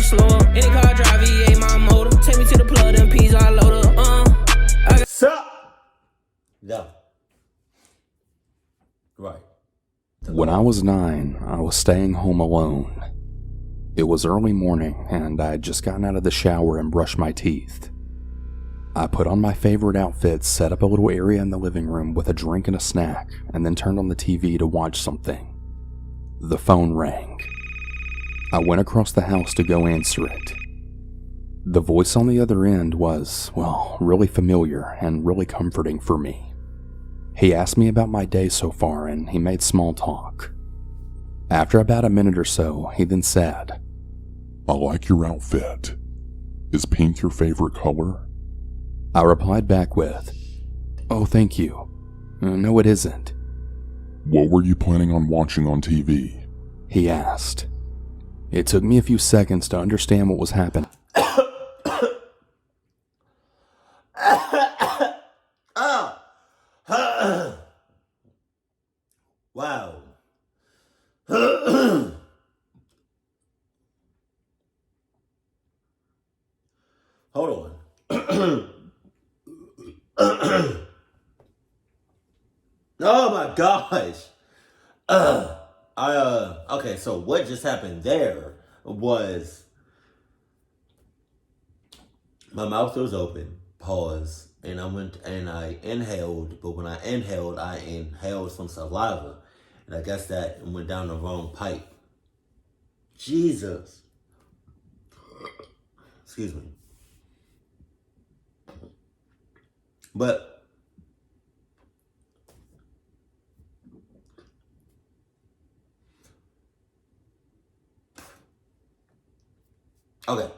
slower. Any car drive, V8 my motor. Take me to the plug, them P's I load up. Sup? Yeah. Right. When I was 9, I was staying home alone. It was early morning, and I had just gotten out of the shower and brushed my teeth. I put on my favorite outfit, set up a little area in the living room with a drink and a snack, and then turned on the TV to watch something. The phone rang. I went across the house to go answer it. The voice on the other end was, well, really familiar and really comforting for me. He asked me about my day so far, and he made small talk. After about a minute or so, he then said, I like your outfit. Is pink your favorite color? I replied back with, oh, thank you. No, it isn't. What were you planning on watching on TV? He asked. It took me a few seconds to understand what was happening. Wow. Hold on. Oh my gosh. Okay, so what just happened there was my mouth was open, pause, and I inhaled, but when I inhaled some saliva, and I guess that went down the wrong pipe. Jesus. Excuse me. But okay.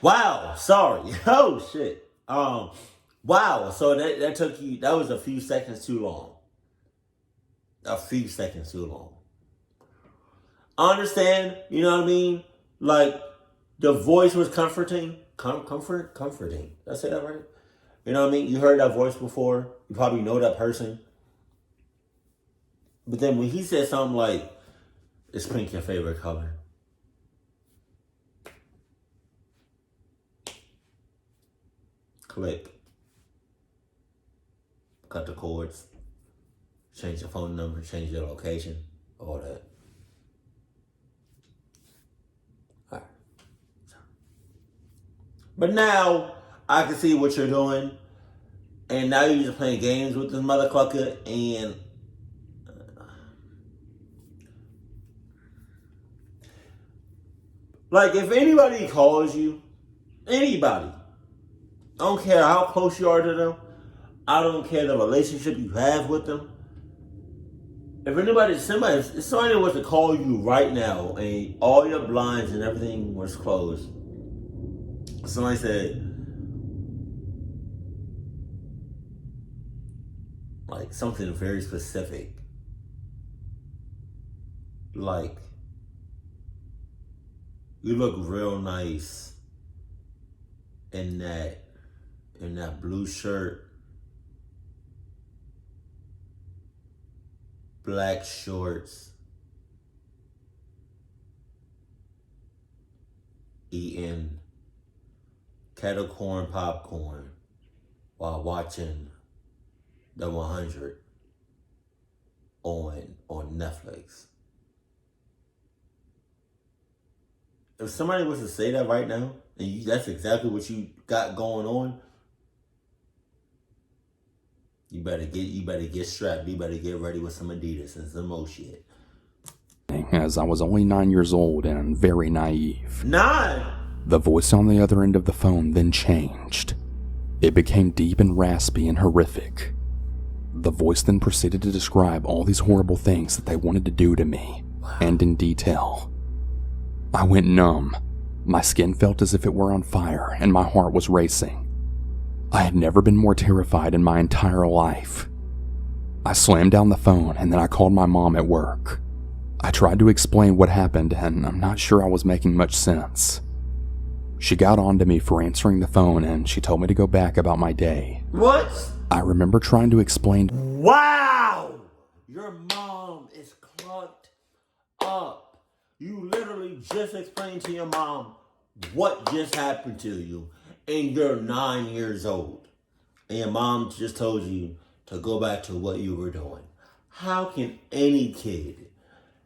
Wow. Sorry. Oh shit. Wow. So that took you. That was a few seconds too long. A few seconds too long. I understand. You know what I mean? Like the voice was comforting. Comforting. Did I say that right? You know what I mean? You heard that voice before. You probably know that person. But then when he said something like, is pink your favorite color? Click. Cut the cords. Change your phone number. Change your location. All that. All right. But now, I can see what you're doing. And now you're just playing games with this motherfucker. And like, if anybody calls you, anybody, I don't care how close you are to them, I don't care the relationship you have with them. If somebody was to call you right now and all your blinds and everything was closed, somebody said, like something very specific, like, you look real nice in that blue shirt, black shorts, eating kettle corn popcorn while watching The 100 on Netflix. If somebody was to say that right now, and that's exactly what you got going on, you better get strapped. You better get ready with some Adidas and some more shit. As I was only 9 years old and very naive. 9? The voice on the other end of the phone then changed. It became deep and raspy and horrific. The voice then proceeded to describe all these horrible things that they wanted to do to me, and in detail. I went numb. My skin felt as if it were on fire, and my heart was racing. I had never been more terrified in my entire life. I slammed down the phone, and then I called my mom at work. I tried to explain what happened, and I'm not sure I was making much sense. She got on to me for answering the phone, and she told me to go back about my day. What? I remember trying to explain. Wow! Your mom is clunked up. You literally just explained to your mom what just happened to you and you're 9 years old and your mom just told you to go back to what you were doing? How can any kid,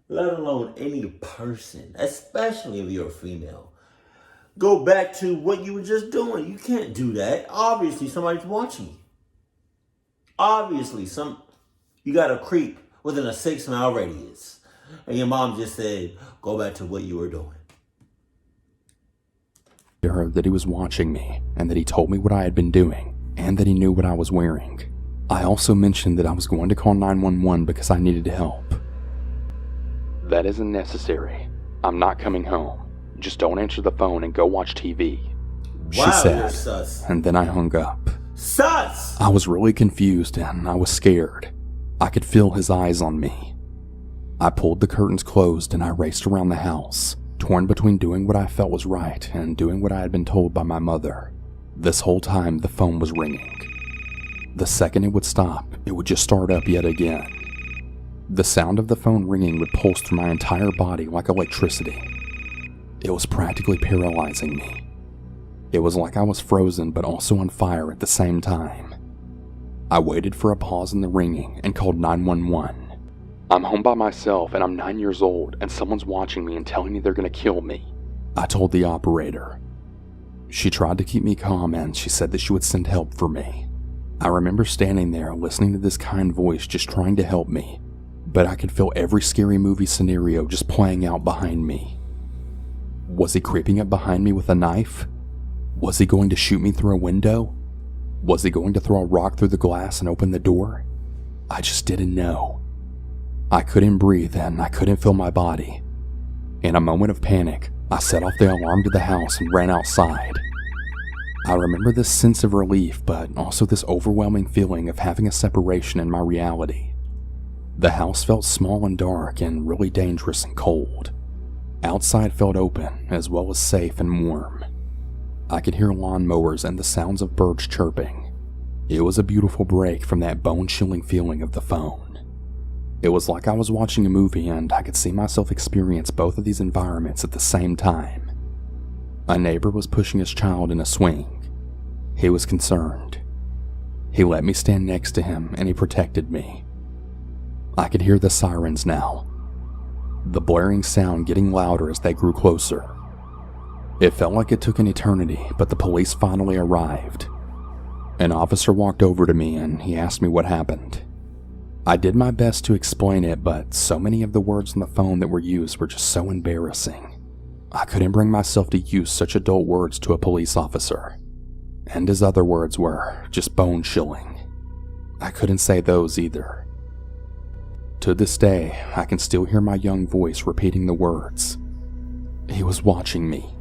let alone any person, especially if you're a female, go back to what you were just doing? You can't do that. Obviously, somebody's watching you. Obviously, you got a creep within a 6-mile radius. And your mom just said, go back to what you were doing. To her that he was watching me, and that he told me what I had been doing, and that he knew what I was wearing. I also mentioned that I was going to call 911 because I needed help. That isn't necessary. I'm not coming home. Just don't answer the phone and go watch TV. She You're said, sus. and then I hung up. Sus! I was really confused and I was scared. I could feel his eyes on me. I pulled the curtains closed and I raced around the house, torn between doing what I felt was right and doing what I had been told by my mother. This whole time the phone was ringing. The second it would stop, it would just start up yet again. The sound of the phone ringing would pulse through my entire body like electricity. It was practically paralyzing me. It was like I was frozen but also on fire at the same time. I waited for a pause in the ringing and called 911. I'm home by myself and I'm 9 years old and someone's watching me and telling me they're going to kill me, I told the operator. She tried to keep me calm and she said that she would send help for me. I remember standing there listening to this kind voice just trying to help me, but I could feel every scary movie scenario just playing out behind me. Was he creeping up behind me with a knife? Was he going to shoot me through a window? Was he going to throw a rock through the glass and open the door? I just didn't know. I couldn't breathe and I couldn't feel my body. In a moment of panic, I set off the alarm to the house and ran outside. I remember this sense of relief, but also this overwhelming feeling of having a separation in my reality. The house felt small and dark and really dangerous and cold. Outside felt open, as well as safe and warm. I could hear lawnmowers and the sounds of birds chirping. It was a beautiful break from that bone-chilling feeling of the phone. It was like I was watching a movie and I could see myself experience both of these environments at the same time. A neighbor was pushing his child in a swing. He was concerned. He let me stand next to him and he protected me. I could hear the sirens now, the blaring sound getting louder as they grew closer. It felt like it took an eternity, but the police finally arrived. An officer walked over to me and he asked me what happened. I did my best to explain it, but so many of the words on the phone that were used were just so embarrassing. I couldn't bring myself to use such adult words to a police officer. And his other words were just bone-chilling. I couldn't say those either. To this day, I can still hear my young voice repeating the words. He was watching me.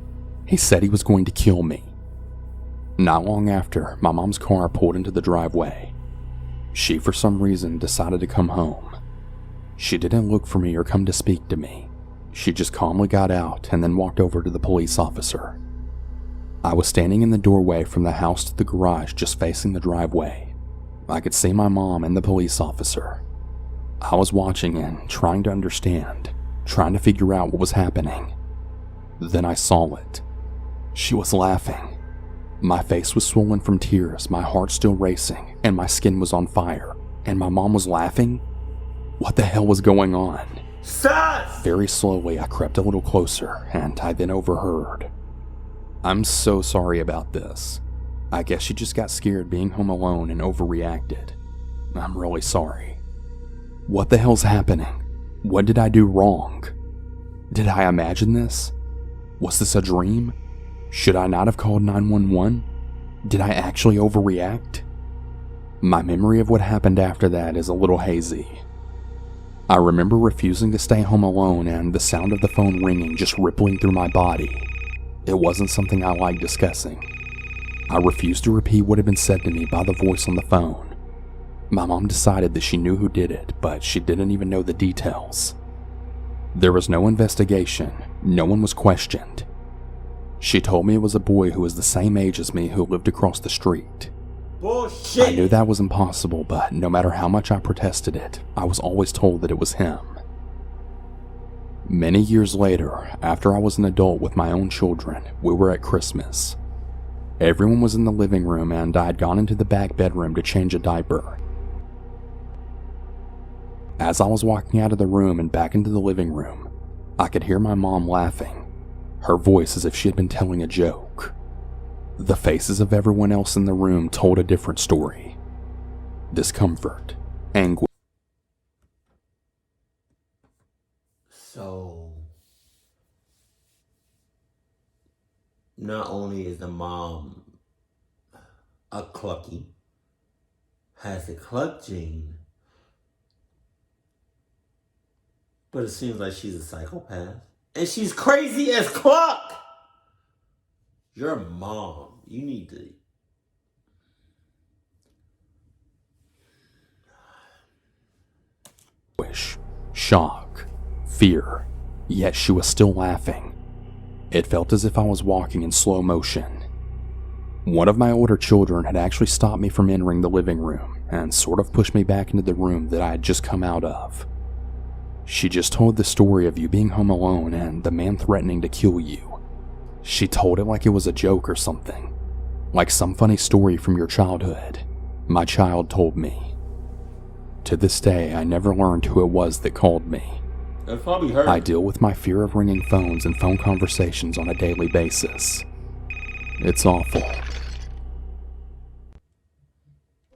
He said he was going to kill me. Not long after, my mom's car pulled into the driveway. She, for some reason, decided to come home. She didn't look for me or come to speak to me. She just calmly got out and then walked over to the police officer. I was standing in the doorway from the house to the garage, just facing the driveway. I could see my mom and the police officer. I was watching and trying to understand, trying to figure out what was happening. Then I saw it. She was laughing. My face was swollen from tears, my heart still racing, and my skin was on fire. And my mom was laughing? What the hell was going on? Sus! Very slowly, I crept a little closer, and I then overheard. I'm so sorry about this. I guess she just got scared being home alone and overreacted. I'm really sorry. What the hell's happening? What did I do wrong? Did I imagine this? Was this a dream? Should I not have called 911? Did I actually overreact? My memory of what happened after that is a little hazy. I remember refusing to stay home alone and the sound of the phone ringing just rippling through my body. It wasn't something I liked discussing. I refused to repeat what had been said to me by the voice on the phone. My mom decided that she knew who did it, but she didn't even know the details. There was no investigation. No one was questioned. She told me it was a boy who was the same age as me who lived across the street. Bullshit! I knew that was impossible, but no matter how much I protested it, I was always told that it was him. Many years later, after I was an adult with my own children, we were at Christmas. Everyone was in the living room and I had gone into the back bedroom to change a diaper. As I was walking out of the room and back into the living room, I could hear my mom laughing, her voice as if she had been telling a joke. The faces of everyone else in the room told a different story. Discomfort, anguish. So, not only is the mom a clucky, has the cluck gene, but it seems like she's a psychopath. And she's crazy as cluck! Your mom, you need to... Shock, fear, yet she was still laughing. It felt as if I was walking in slow motion. One of my older children had actually stopped me from entering the living room and sort of pushed me back into the room that I had just come out of. She just told the story of you being home alone and the man threatening to kill you. She told it like it was a joke or something, like some funny story from your childhood. My child told me. To this day, I never learned who it was that called me. That's probably her. I deal with my fear of ringing phones and phone conversations on a daily basis. It's awful.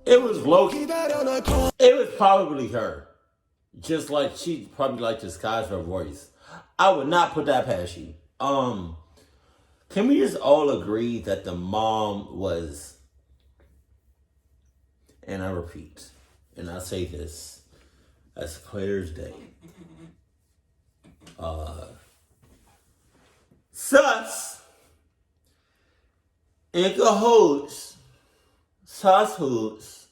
It was Loki. It was probably her. Just like she probably like disguise her voice. I would not put that past you. Can we just all agree that the mom was, and I repeat, and I say this as clear as day, sus, in cahoots, sus hoots,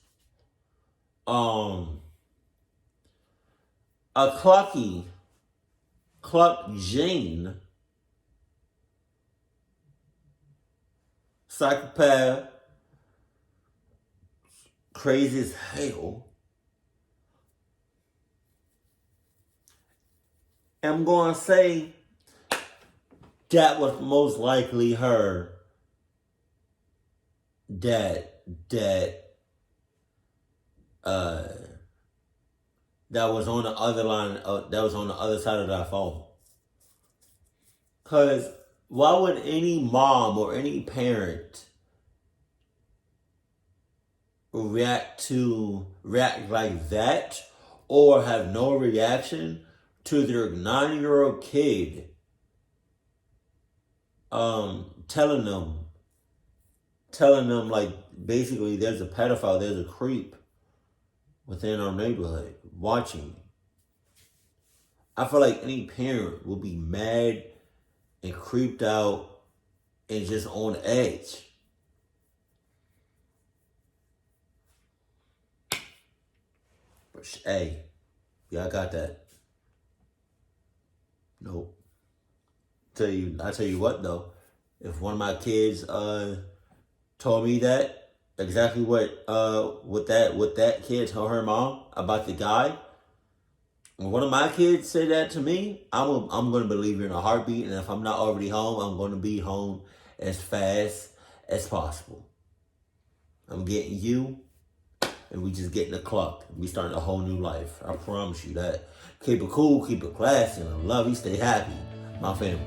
a clucky, cluck Jane, psychopath, crazy as hell. I'm going to say that was most likely her that was on the other line, that was on the other side of that phone. Because why would any mom or any parent react like that or have no reaction to their 9-year-old kid telling them like basically there's a pedophile, there's a creep within our neighborhood watching. I feel like any parent will be mad and creeped out and just on edge. But hey, y'all got that. Nope. I tell you what though, if one of my kids told me that exactly what that kid told her mom about the guy, when one of my kids say that to me, I'm going to believe her in a heartbeat, and if I'm not already home, I'm going to be home as fast as possible. I'm getting you, and we just getting a clock. We starting a whole new life. I promise you that. Keep it cool, keep it classy, and I love you. Stay happy, my family.